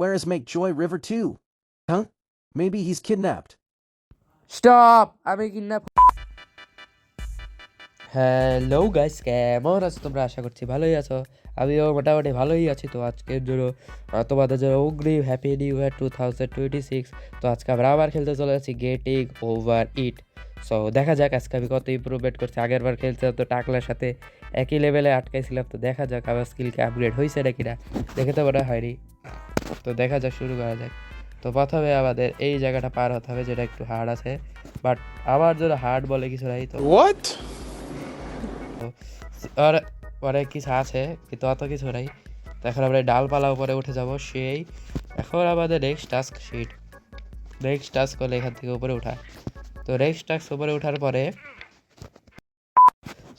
Where is Make Joy River 2? Huh? Maybe he's kidnapped. Stop আমি kidnap hello guys কেমন আছো তোমরা আশা করছি ভালোই আছো আমিও মোটামুটি ভালোই আছি তো আজকের জন্য তোমাদের জন্য অগ্রিম হ্যাপি নিউ ইয়ার 2026 তো আজকে আমরা আবার খেলতে চলে যাচ্ছি গেটিং ওভার ইট সো দেখা যাক আজকে আমি কত ইমপ্রুভমেন্ট করছি আগের বার খেলতে তো টাকলার সাথে একই লেভেলে আটকাইছিলাম তো দেখা যাক আমার স্কিলকে আপগ্রেড হয়েছে নাকি না দেখে তো মনে হয়নি তো দেখা যাক শুরু করা যাক তো প্রথমে আমাদের এই জায়গাটা পার হতে হবে যেটা একটু হার্ড আছে বাট আমার জন্য হার্ড বলে কিছু নাই তো What? আর অনেক কিছু আছে কিন্তু অত কিছু নাই তো এখন আমরা ডালপালা উপরে উঠে যাব সেই এখন আমাদের next task sheet next task হলো এখান থেকে উপরে ওঠা তো নেক্সট টাস্ক উপরে ওঠার পরে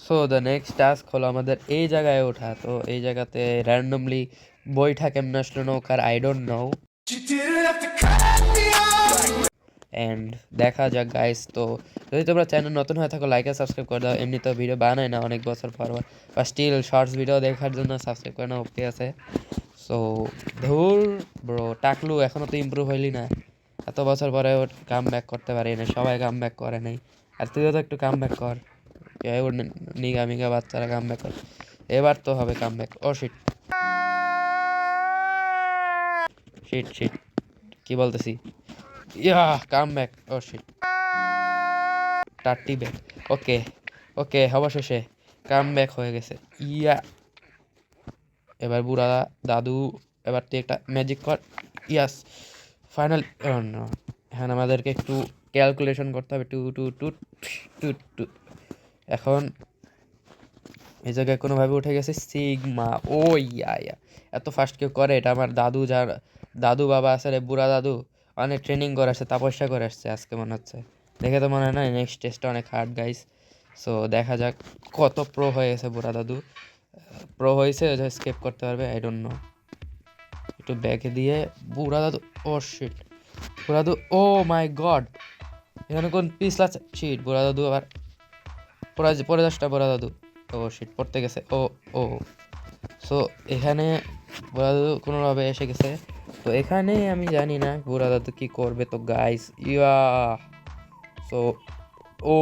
সো দ্য নেক্সট টাস্ক হলো আমাদের এই জায়গায় ওঠা তো এই জায়গাতে র্যান্ডমলি বইটা কেমন আসলো নৌকার আই ডোন্ট নো অ্যান্ড দেখা যাক গাইস তো যদি তোমরা চ্যানেল নতুন হয়ে থাকো লাইক আর সাবস্ক্রাইব করে দাও এমনি তো ভিডিও বানাই না অনেক বছর পর বা স্টিল শর্টস ভিডিও দেখার জন্য সাবস্ক্রাইব করে না ওকে আছে সো ধুর ব্রো টাকলু এখনও তো ইমপ্রুভ হইলি না এত বছর পরে ওর কাম ব্যাক করতে পারি না সবাই কাম ব্যাক করে নাই আর তুইও তো একটু কাম ব্যাক কর কেউ নিগা মিগা বাচ্চারা কাম ব্যাক কর এবার তো হবে কাম ব্যাক ও শিট শিট শিট কি বলতেছি ইয়া কাম ব্যাক ও শিট টাট্টি ব্যাক ওকে ওকে অবশেষে কাম ব্যাক হয়ে গেছে ইয়া এবার বুড়া দাদু এবার তুই একটা ম্যাজিক কর ইয়াস ফাইনাল এখন আমাদেরকে একটু ক্যালকুলেশন করতে হবে two two two two two এখন এই জায়গায় কোনোভাবে উঠে গেছে সিগমা ও ইয়া ইয়া এত ফাস্ট কেউ করে এটা আমার দাদু যার দাদু বাবা আছে রে বুড়া দাদু অনেক ট্রেনিং করে আসছে তপস্যা করে আসছে আজকে মনে হচ্ছে দেখে তো মনে হয় না নেক্সট টেস্টটা অনেক হার্ড গাইস সো দেখা যাক কত প্রো হয়ে গেছে বুড়া দাদু প্রো হয়েছে স্কেপ করতে পারবে আই ডোন্ট নো একটু ব্যাগে দিয়ে বুড়া দাদু ও শিট বুড়া দাদু ও মাই গড এখানে কোন পিছলা শিট বুড়া দাদু আবার পরে যাসটা বুড়া দাদু ও শিট পড়তে গেছে ও ও সো এখানে বুড়া দাদু কোনোভাবে এসে গেছে তো এখানে আমি জানি না বুড়া দাদু কি করবে তো গাইস ইয়া সো ও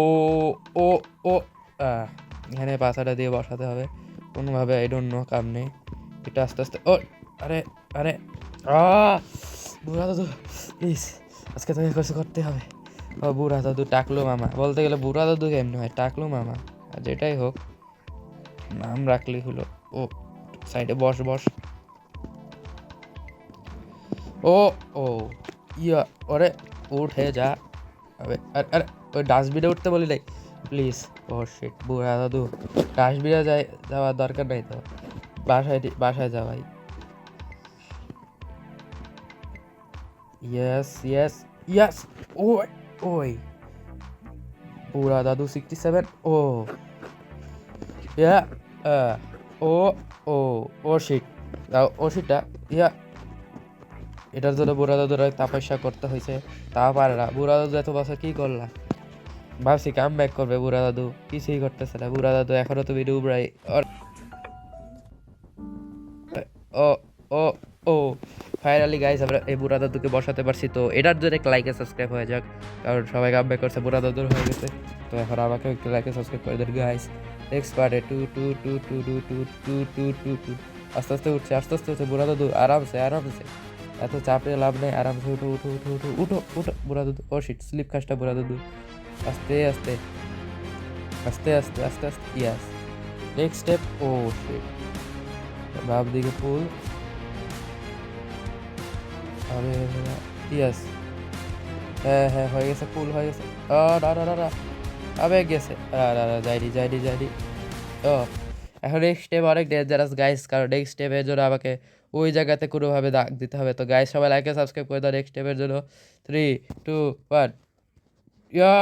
ও ও এখানে পাছাটা দিয়ে বসাতে হবে কোনোভাবে আই ডোন্ট নো কাম নেই এটা আস্তে আস্তে ও আরে আরে বুড়া দাদু প্লিজ আজকে তোকে কিছু করতে হবে ও বুড়া দাদু টাকলু মামা বলতে গেলে বুড়া দাদু কেমন হয় টাকলু মামা আর যেটাই হোক নাম রাখলি হলো ও সাইডে বস বস ও ও ইয়া ওরে উঠে যা আরে আরে ওই ডাস্টবিনে উঠতে বলি নাই প্লিজ ও শিট বুড়া দাদু ডাস্টবিনে যাওয়ার দরকার নাই তো বাসায় যা ভাই ইয়েস ইয়েস ইয়েস ওই ওই বুড়া দাদু 67 ও ইয়া ও ও ও শিট ও শিটটা ইয়া এটার জন্য বুড়া দাদুরা তপস্যা করতে হয়েছে তা পারে না বুড়া দাদু এত বছর কি করলা ভাবছি কাম ব্যাক করবে বুড়া দাদু কিছুই করতেছে না বুড়া দাদু এখনো তুমি ডুবরাই ও ও ও ফাইনালি গাইস আমরা এই বুড়া দাদুকে বসাতে পারছি তো এটার জন্য একটা লাইক সাবস্ক্রাইব হয়ে যাক কারণ সবাই কাম ব্যাক করছে বুড়া দাদুর হয়ে গেছে তো এখন আমাকে একটু লাইক সাবস্ক্রাইব করে দেন গাইস নেক্সট পার্টে two two two two two two two two two two আস্তে আস্তে উঠছে বুড়া দাদু আরামসে আরামসে এত চাপে লাভ নেই আরামসে উঠো উঠো উঠো উঠো উঠো উঠো বুড়া দাদু ও শিট স্লিপ খাসটা বুড়া দাদু আস্তে আস্তে আস্তে আস্তে আস্তে আস্তে ইয়াস নেক্সট স্টেপ ও শিট বাম দিকে পুল আরে ইয়াস হ্যাঁ হ্যাঁ হয়ে গেছে পুল হয়ে গেছে আবে গেছে যাইনি ও এখন নেক্সট স্টেপ অনেক ডেঞ্জারাস গাইস কারণ নেক্সট স্টেপের জন্য আমাকে ওই জায়গাতে কোনোভাবে দাগ দিতে হবে তো গাইস সবাই লাইকে সাবস্ক্রাইব করে দাও নেক্সট স্টেপের জন্য 3 2 1 ইয়া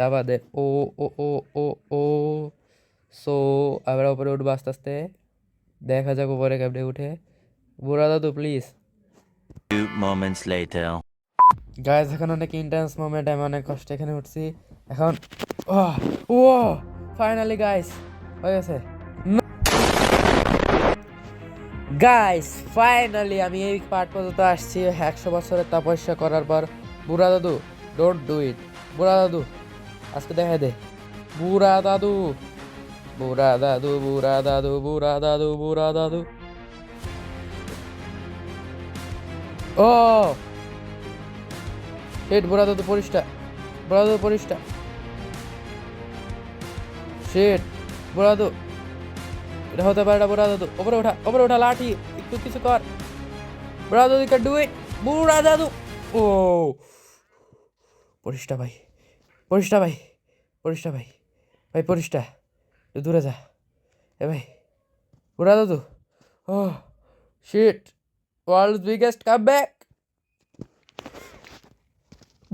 আমাদের ও ও ও ও ও সো আমরা উপরে উঠবো আস্তে আস্তে দেখা যাক উপরে কেমনে উঠে বুড়া দাদু please Few moments later. Guys এখন অনেক ইন্টেন্স মোমেন্ট আমি অনেক কষ্ট এখানে উঠছি এখন ও ফাইনালি গাইস হয়ে গেছে গাইস ফাইনালি আমি এই পার্ট পর্যন্ত আসছি 100 বছরের তপস্যা করার পর। বুড়া দাদু ডোন্ট ডু ইট। বুড়া দাদু আজকে দেখা দে। বুড়া দাদু বুড়া দাদু বুড়া দাদু বুড়া দাদু বুড়া দাদু। ও শিট, বুড়া দাদু পরিষ্কার, বুড়া দাদু পরিষ্কার। শিট, বুড়া দাদু এটা হতে পারে না। বুড়া দাদু ওপরে ওঠা লাঠি, একটু কিছু কর। বুড়া দাদু ক্যান ডু ইট। বুড়া দাদু ও পরিষ্কার ভাই, পরিষ্কার ভাই, পরিষ্কার ভাই, ভাই পরিষ্কার, একটু দূরে যা। এ ভাই বুড়া দাদু। ও শিট, ওয়ার্ল্ডস বিগেস্ট কামব্যাক।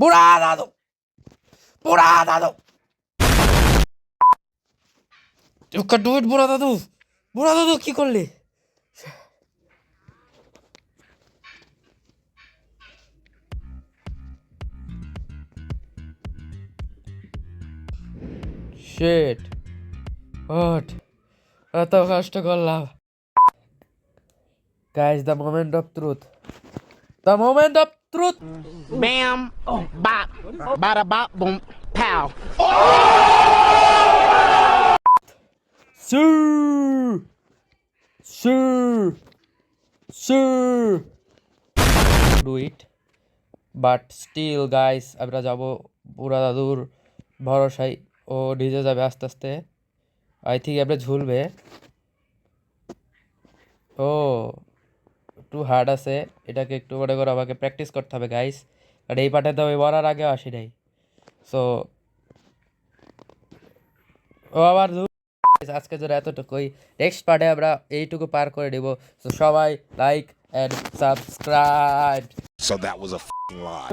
বুড়া দাদু বুড়া দাদু ইউ ক্যান ডু ইট। বুড়া দাদু বুড়া দাদু কি করলি? শিট, ওঠ, এত কষ্ট করলাম। Guys, the moment of truth, the moment of truth. Bam, bop, bada bop, boom, pow. Sir, sir, sir. Do it, but still, guys, আমরা যাব বুড়া দাদুর ভরসায়। ও ডিজে যাবে আস্তে আস্তে। আই থিঙ্ক আমরা ঝুলবে। ও একটু হার্ড আছে, এটাকে একটু করে করে আমাকে প্র্যাকটিস করতে হবে গাইস। আর এই পার্টে তো আমি বলার আগেও আসি নাই। সো ও আবার আজকে জন্য এতটুকুই। নেক্সট পার্টে আমরা এইটুকু পার করে দেবো। তো সবাই like and subscribe. So that was a lie.